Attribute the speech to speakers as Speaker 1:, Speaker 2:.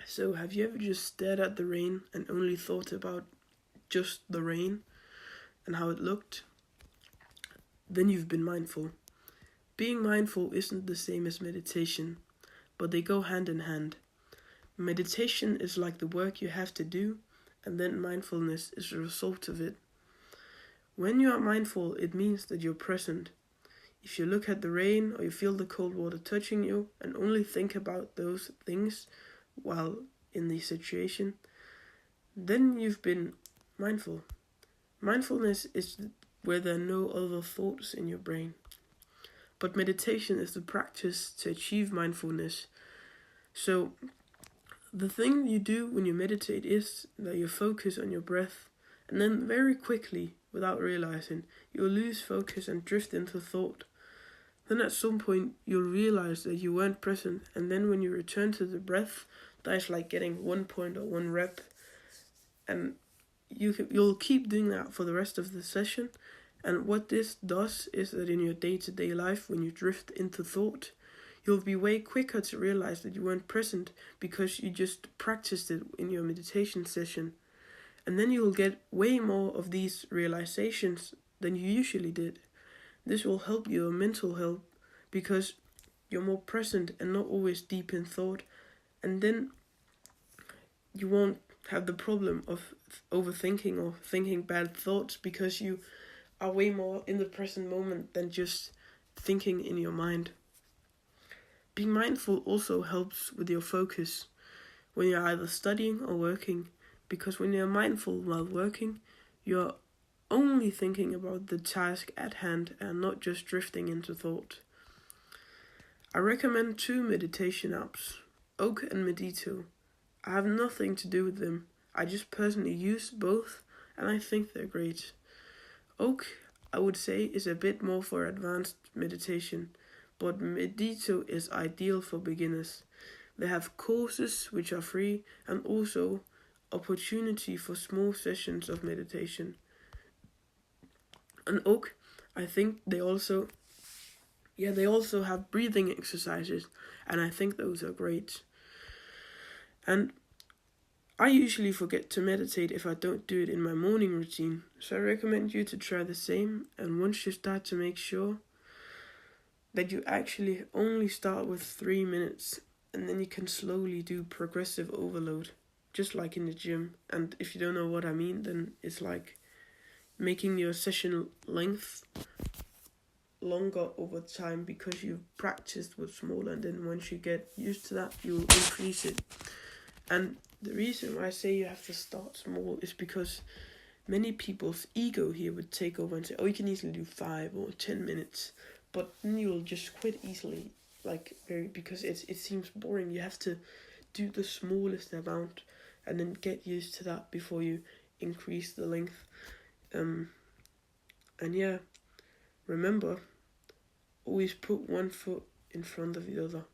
Speaker 1: So, have you ever just stared at the rain and only thought about just the rain and how it looked? Then you've been mindful. Being mindful isn't the same as meditation, but they go hand in hand. Meditation is like the work you have to do, and then mindfulness is the result of it. When you are mindful, it means that you're present. If you look at the rain or you feel the cold water touching you and only think about those things while in the situation, then you've been mindful. Mindfulness is where there are no other thoughts in your brain. But meditation is the practice to achieve mindfulness. So, the thing you do when you meditate is that you focus on your breath, and then very quickly, without realizing, you'll lose focus and drift into thought. Then at some point, you'll realize that you weren't present, and then when you return to the breath, that's like getting 1 point or 1 rep, and you'll keep doing that for the rest of the session. And what this does is that in your day-to-day life, when you drift into thought, you'll be way quicker to realize that you weren't present because you just practiced it in your meditation session. And then you'll get way more of these realizations than you usually did. This will help your mental health because you're more present and not always deep in thought. And then you won't have the problem of overthinking or thinking bad thoughts because you are way more in the present moment than just thinking in your mind. Being mindful also helps with your focus when you're either studying or working, because when you're mindful while working, you're only thinking about the task at hand and not just drifting into thought. I recommend 2 meditation apps, Oak and Medito. I have nothing to do with them. I just personally use both and I think they're great. Oak, I would say, is a bit more for advanced meditation, but Medito is ideal for beginners. They have courses which are free and also opportunity for small sessions of meditation. And Oak, I think they also have breathing exercises, and I think those are great. And I usually forget to meditate if I don't do it in my morning routine, so I recommend you to try the same. And once you start to make sure that you actually only start with 3 minutes, and then you can slowly do progressive overload, just like in the gym. And if you don't know what I mean, then it's like making your session length longer over time because you've practiced with smaller, and then once you get used to that, you'll increase it. And the reason why I say you have to start small is because many people's ego here would take over and say, oh, you can easily do 5 or 10 minutes, but then you'll just quit easily, because it seems boring. You have to do the smallest amount and then get used to that before you increase the length. And yeah, remember, always put one foot in front of the other.